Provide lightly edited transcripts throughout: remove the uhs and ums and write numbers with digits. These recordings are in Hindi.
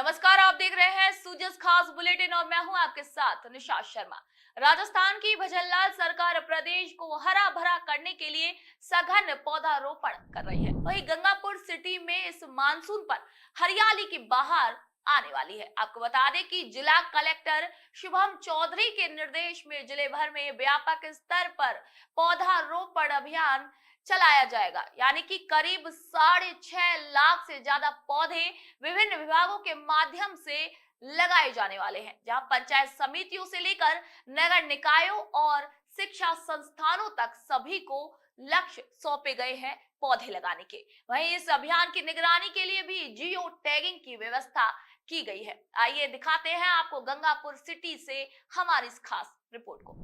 नमस्कार, आप देख रहे हैं सूजस खास बुलेटिन और मैं हूं आपके साथ निशा शर्मा। राजस्थान की भजनलाल सरकार प्रदेश को हरा भरा करने के लिए सघन पौधारोपण कर रही है। वहीं गंगापुर सिटी में इस मानसून पर हरियाली की बहार आने वाली है। आपको बता दें कि जिला कलेक्टर शुभम चौधरी के निर्देश में जिले भर में व्यापक स्तर पर पौधारोपण अभियान चलाया जाएगा। यानी कि करीब 6.5 लाख से ज्यादा पौधे विभिन्न विभागों के माध्यम से लगाए जाने वाले हैं, जहां पंचायत समितियों से लेकर नगर निकायों और शिक्षा संस्थानों तक सभी को लक्ष्य सौंपे गए हैं पौधे लगाने के। वहीं इस अभियान की निगरानी के लिए भी जियो टैगिंग की व्यवस्था की गई है। आइए दिखाते हैं आपको गंगापुर सिटी से हमारी इस खास रिपोर्ट को।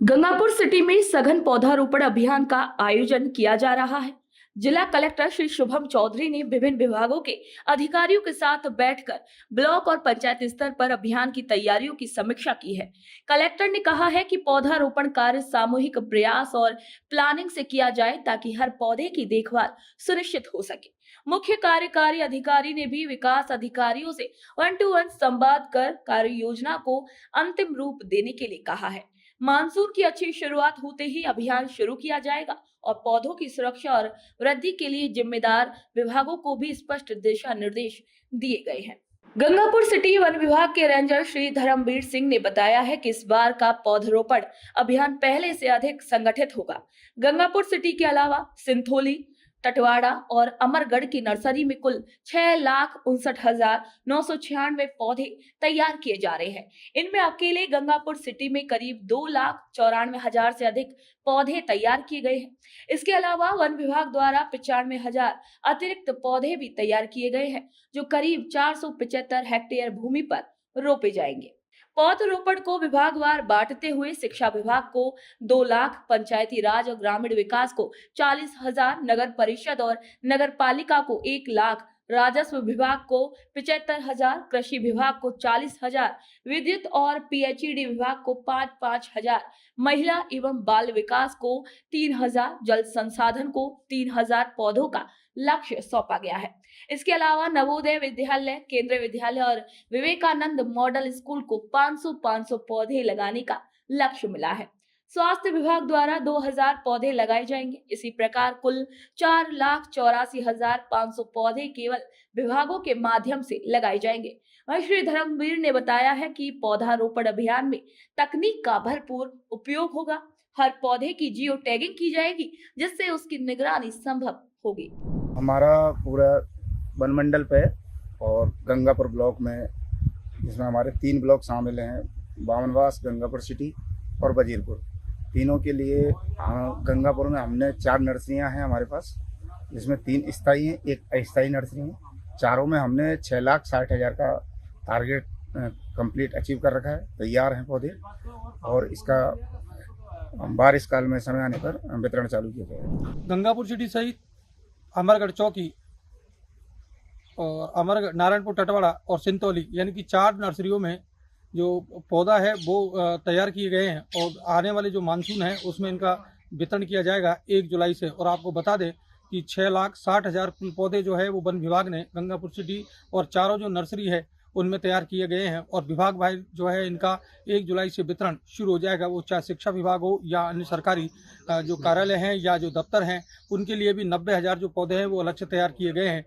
गंगापुर सिटी में सघन पौधारोपण अभियान का आयोजन किया जा रहा है। जिला कलेक्टर श्री शुभम चौधरी ने विभिन्न विभागों के अधिकारियों के साथ बैठकर ब्लॉक और पंचायत स्तर पर अभियान की तैयारियों की समीक्षा की है। कलेक्टर ने कहा है कि पौधारोपण कार्य सामूहिक प्रयास और प्लानिंग से किया जाए ताकि हर पौधे की देखभाल सुनिश्चित हो सके। मुख्य कार्यकारी अधिकारी ने भी विकास अधिकारियों से 1-to-1 संवाद कर कार्य योजना को अंतिम रूप देने के लिए कहा है। मानसून की अच्छी शुरुआत होते ही अभियान शुरू किया जाएगा और पौधों की सुरक्षा और वृद्धि के लिए जिम्मेदार विभागों को भी स्पष्ट दिशा निर्देश दिए गए हैं। गंगापुर सिटी वन विभाग के रेंजर श्री धर्मवीर सिंह ने बताया है कि इस बार का पौधरोपण अभियान पहले से अधिक संगठित होगा। गंगापुर सिटी के अलावा सिंथोली, टटवाड़ा और अमरगढ़ की नर्सरी में कुल 6,59,996 पौधे तैयार किए जा रहे हैं। इनमें अकेले गंगापुर सिटी में करीब 2,94,000 से अधिक पौधे तैयार किए गए हैं। इसके अलावा वन विभाग द्वारा 95,000 अतिरिक्त पौधे भी तैयार किए गए हैं, जो करीब 475 हेक्टेयर भूमि पर रोपे जाएंगे। पौधरोपण को विभागवार बांटते हुए शिक्षा विभाग को 2 लाख, पंचायती राज और ग्रामीण विकास को 40,000, नगर परिषद और नगर पालिका को 1 लाख, राजस्व विभाग को 75,000, कृषि विभाग को 40,000, विद्युत और पीएचईडी विभाग को 5,000, महिला एवं बाल विकास को 3,000, जल संसाधन को 3,000 पौधों का लक्ष्य सौंपा गया है। इसके अलावा नवोदय विद्यालय, केंद्रीय विद्यालय और विवेकानंद मॉडल स्कूल को 500 पौधे लगाने का लक्ष्य मिला है। स्वास्थ्य विभाग द्वारा 2,000 पौधे लगाए जाएंगे। इसी प्रकार कुल 4,84,500 पौधे केवल विभागों के माध्यम से लगाए जाएंगे। वहीं श्री धर्मवीर ने बताया है कि पौधारोपण अभियान में तकनीक का भरपूर उपयोग होगा। हर पौधे की जियो टैगिंग की जाएगी, जिससे उसकी निगरानी संभव होगी। हमारा पूरा वन मंडल पे और गंगापुर ब्लॉक में, जिसमें हमारे 3 ब्लॉक शामिल हैं, बामनवास, गंगापुर सिटी और वजीरपुर। तीनों के लिए गंगापुर में हमने 4 नर्सरियां हैं हमारे पास, जिसमें 3 स्थायी हैं, 1 अस्थायी नर्सरी है। चारों में हमने 6,60,000 का टारगेट कंप्लीट अचीव कर रखा है। तैयार हैं पौधे और इसका बारिश काल में समय आने पर वितरण चालू किया जाएगा। गंगापुर सिटी सहित अमरगढ़ चौकी और अमरगढ़, नारायणपुर, टटवाड़ा और सिंतौली, यानी कि 4 नर्सरियों में जो पौधा है वो तैयार किए गए हैं और आने वाले जो मानसून है उसमें इनका वितरण किया जाएगा 1 जुलाई से। और आपको बता दें कि 6,60,000 पौधे जो है वो वन विभाग ने गंगापुर सिटी और चारों जो नर्सरी है उनमें तैयार किए गए हैं और विभाग भाई जो है इनका 1 जुलाई से वितरण शुरू हो जाएगा। वो चाहे शिक्षा विभाग हो या अन्य सरकारी जो कार्यालय हैं या जो दफ्तर हैं, उनके लिए भी 90,000 जो पौधे हैं वो अलग से तैयार किए गए हैं।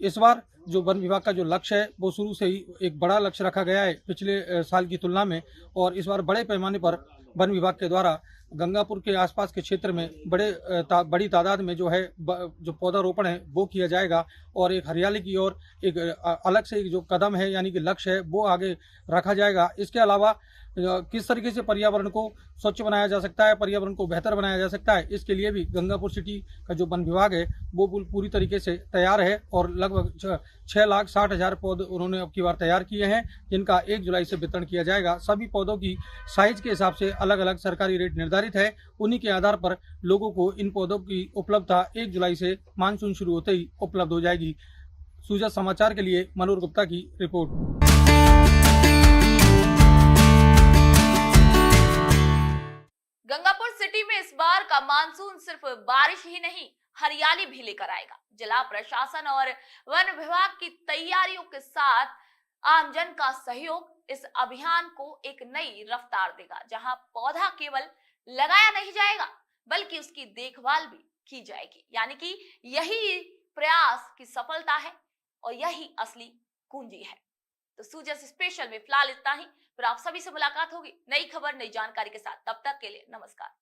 इस बार जो वन विभाग का जो लक्ष्य है वो शुरू से ही एक बड़ा लक्ष्य रखा गया है पिछले साल की तुलना में, और इस बार बड़े पैमाने पर वन विभाग के द्वारा गंगापुर के आसपास के क्षेत्र में बड़ी तादाद में जो है जो पौधारोपण है वो किया जाएगा और एक हरियाली की ओर एक अलग से एक जो कदम है यानी कि लक्ष्य है वो आगे रखा जाएगा। इसके अलावा किस तरीके से पर्यावरण को स्वच्छ बनाया जा सकता है, पर्यावरण को बेहतर बनाया जा सकता है, इसके लिए भी गंगापुर सिटी का जो वन विभाग है वो पूरी तरीके से तैयार है और लगभग 6,60,000 पौधे उन्होंने अब की बार तैयार किए हैं, जिनका 1 जुलाई से वितरण किया जाएगा। सभी पौधों की साइज के हिसाब से अलग अलग सरकारी रेट निर्धारित है। उन्हीं के आधार पर लोगों को इन पौधों की उपलब्धता 1 जुलाई से मानसून शुरू होते ही उपलब्ध हो जाएगी। सूजा समाचार के लिए मनोहर गुप्ता की रिपोर्ट। गंगापुर सिटी में इस बार का मानसून सिर्फ बारिश ही नहीं, हरियाली भी लेकर आएगा। जिला प्रशासन और वन विभाग की तैयारियों के साथ आमजन का सहयोग इस अभियान को एक नई रफ्तार देगा, जहां पौधा केवल लगाया नहीं जाएगा बल्कि उसकी देखभाल भी की जाएगी। यानी कि यही प्रयास की सफलता है और यही असली कुंजी है। तो सूजस स्पेशल में फिलहाल इतना ही, फिर आप सभी से मुलाकात होगी नई खबर नई जानकारी के साथ। तब तक के लिए नमस्कार।